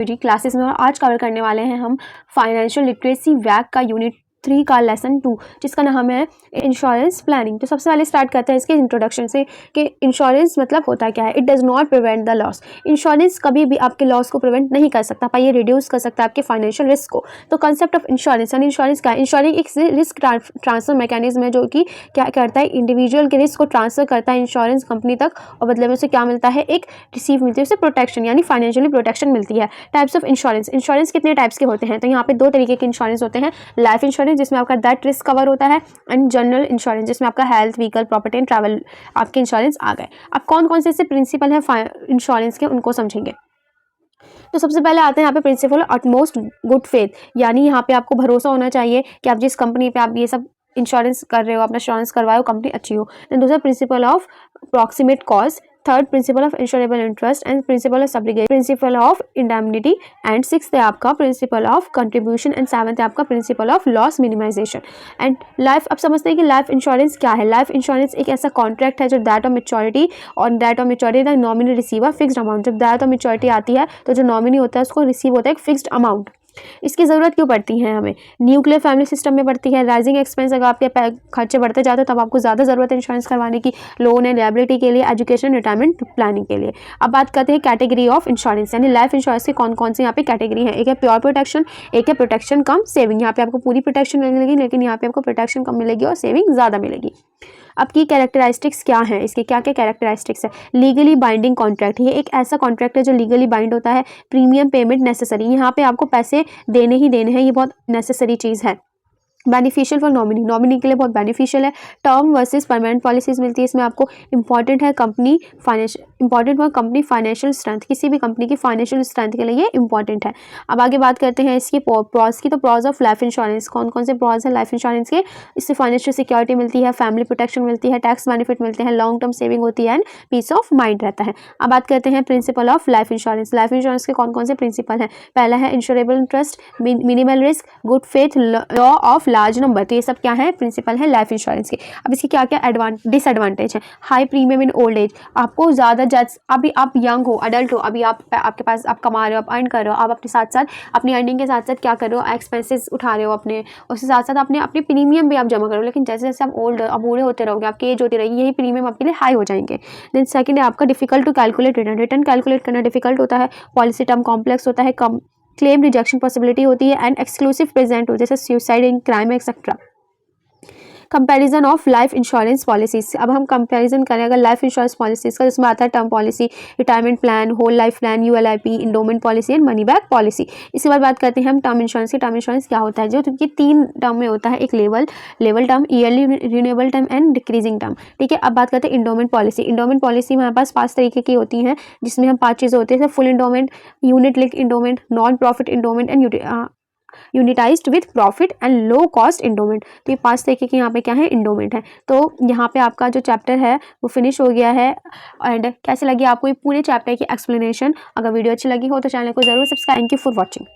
Classes में, और आज कवर करने वाले हैं हम फाइनेंशियल लिटरेसी वैक का यूनिट 3 का लेसन 2, जिसका नाम है इंश्योरेंस प्लानिंग। तो सबसे पहले स्टार्ट करते हैं इसके इंट्रोडक्शन से कि इंश्योरेंस मतलब होता क्या है। It does not prevent the loss. Insurance कभी भी आपके लॉस को प्रिवेंट नहीं कर सकता, पर ये रिड्यूस कर सकता है आपके फाइनेंशियल रिस्क को। तो कंसेप्ट ऑफ इंश्योरेंस, यानी इंश्योरेंस क्या है? इंश्योरेंस एक रिस्क ट्रांसफर मैकेनिज्म है जो कि क्या करता है, इंडिविजुअल के रिस्क को ट्रांसफर करता है इंश्योरेंस कंपनी तक, और बदले में उसे क्या मिलता है, एक रिसीव मिलती है, उसे प्रोटेक्शन यानी फाइनेंशियली प्रोटेक्शन मिलती है। टाइप्स ऑफ इंश्योरेंस, इंश्योरेंस कितने टाइप्स के होते हैं? तो यहाँ पे दो तरीके के इंश्योरेंस होते हैं। लाइफ इंश्योरेंस जिसमें आपका दैट रिस्क कवर होता है, एंड जनरल इंश्योरेंस जिसमें आपका health, vehicle, property and travel आपके इंश्योरेंस आ गए। अब कौन कौन से प्रिंसिपल है इंश्योरेंस के, उनको समझेंगे। तो सबसे पहले आते हैं यहाँ पे प्रिंसिपल अटमोस्ट गुड फेथ, यानी यहाँ पे आपको भरोसा होना चाहिए कि आप जिस कंपनी पे आप ये सब इंश्योरेंस कर रहे हो, अपना इंश्योरेंस करवाओ, कंपनी अच्छी हो। देन दूसरा principle of proximate cause, third principle of insurable interest, and principle of subrogation, principle of indemnity, and sixth है आपका principle of contribution, and seventh है आपका principle of loss minimisation. And life, अब समझते हैं कि लाइफ इंश्योरेंस क्या है। लाइफ इंश्योरेंस एक ऐसा कॉन्ट्रैक्ट है जो दैट ऑफ मेच्योरिटी, और that of maturity the nominee receive a fixed amount. जब दैट ऑफ मेच्योरिटी आती है तो जो नॉमिनी होता है उसको रिसीव होता है एक फिक्स्ड अमाउंट। इसकी ज़रूरत क्यों पड़ती है हमें? न्यूक्लियर फैमिली सिस्टम में पड़ती है। राइजिंग एक्सपेंस, अगर आपके खर्चे बढ़ते जाते हैं तब आपको ज़्यादा ज़रूरत है इंश्योरेंस करवाने की, लोन एंड लायबिलिटी के लिए, एजुकेशन, रिटायरमेंट प्लानिंग के लिए। अब बात करते हैं कैटेगरी ऑफ इंश्योरेंस, यानी लाइफ इंश्योरेंस की कौन कौन सी यहाँ पे कैटेगरी है। एक है प्योर प्रोटेक्शन, एक है प्रोटेक्शन कम सेविंग। यहाँ पे आपको पूरी प्रोटेक्शन मिलेगी, लेकिन यहाँ पे आपको प्रोटेक्शन कम मिलेगी और सेविंग ज़्यादा मिलेगी। अब की कैरेक्टरिस्टिक्स क्या हैं, इसके क्या क्या कैरेक्टरिस्टिक्स है। लीगली बाइंडिंग कॉन्ट्रैक्ट, ये एक ऐसा कॉन्ट्रैक्ट है जो लीगली बाइंड होता है। प्रीमियम पेमेंट नेसेसरी, यहाँ पे आपको पैसे देने ही देने हैं, ये बहुत नेसेसरी चीज़ है। बेनिफिशियल फॉर नॉमिनी, नॉमिनी के लिए बहुत बेनिफिशियल है। टर्म वर्सेस परमानेंट पॉलिसीज मिलती है इसमें आपको। इंपॉर्टेंट है company important for company financial strength, किसी भी कंपनी की फाइनेंशियल स्ट्रेंथ के लिए ये इंपॉर्टेंट है। अब आगे बात करते हैं इसकी प्रॉज की। तो प्रॉज ऑफ लाइफ इंश्योरेंस, कौन कौन से प्रॉज है लाइफ इंश्योरेंस के? इससे फाइनेंशियल सिक्योरिटी मिलती है, फैमिली प्रोटेक्शन मिलती है, टैक्स बेनिफिट मिलते हैं, लॉन्ग टर्म सेविंग होती है, एंड पीस ऑफ माइंड रहता है। अब बात करते हैं principle of life insurance. Life insurance के कौन कौन से प्रिंसिपल हैं? पहला है insurable interest, minimal risk, good faith, law of large number. तो ये सब क्या है? प्रिंसिपल है लाइफ इंश्योरेंस के। अब इसके क्या क्या डिसएडवांटेज है? High premium in old age, आपको ज़्यादा अभी आप यंग हो, अडल्ट हो, अभी आपके पास आप कमा रहे हो, आप अर्न कर रहे हो, आप अपने साथ साथ अपनी अर्निंग के साथ साथ क्या कर रहे हो, एक्सपेंसेस उठा रहे हो अपने, उसके साथ साथ अपने प्रीमियम भी आप जमा करो। लेकिन जैसे जैसे आप बूढ़े होते रहोगे, आपकी एज होती रहेगी, यही प्रीमियम आपके लिए हाई हो जाएंगे। देन सेकंड है आपका difficult to calculate return calculate करना डिफिकल्ट होता है। पॉलिसी टर्म कॉम्प्लेक्स होता है, कम क्लेम रिजेक्शन पॉसिबिलिटी होती है, एंड एक्सक्लूसिव प्रेजेंट हो, जैसे suicide and crime etcetera. Comparison of life insurance policies, अब हम कंपैरिजन करें अगर लाइफ इंश्योरेंस पॉलिसीज का, जिसमें आता है term policy, retirement plan, whole life plan, ULIP, endowment policy and money back policy. इसके बाद बात करते हैं हम टर्म इंश्योरेंस की। टर्म इंश्योरेंस क्या होता है? जो कि 3 टर्म में होता है, एक level term, yearly renewable term, and decreasing term. ठीक है। अब बात करते हैं इंडोमेंट पॉलिसी। इंडोमेंट पॉलिसी हमारे पास 5 तरीके की होती हैं, जिसमें हम 5 चीज़ें होती हैं, full endowment, unit link endowment, non profit endowment, and unitised with profit and low cost endowment. तो ये 5 तरीके के यहाँ पे क्या है? इंडोमेंट है। तो यहाँ पे आपका जो चैप्टर है वो फिनिश हो गया है। एंड कैसे लगी आपको ये पूरे चैप्टर की एक्सप्लेनेशन? अगर वीडियो अच्छी लगी हो तो चैनल को जरूर subscribe. Thank you for watching.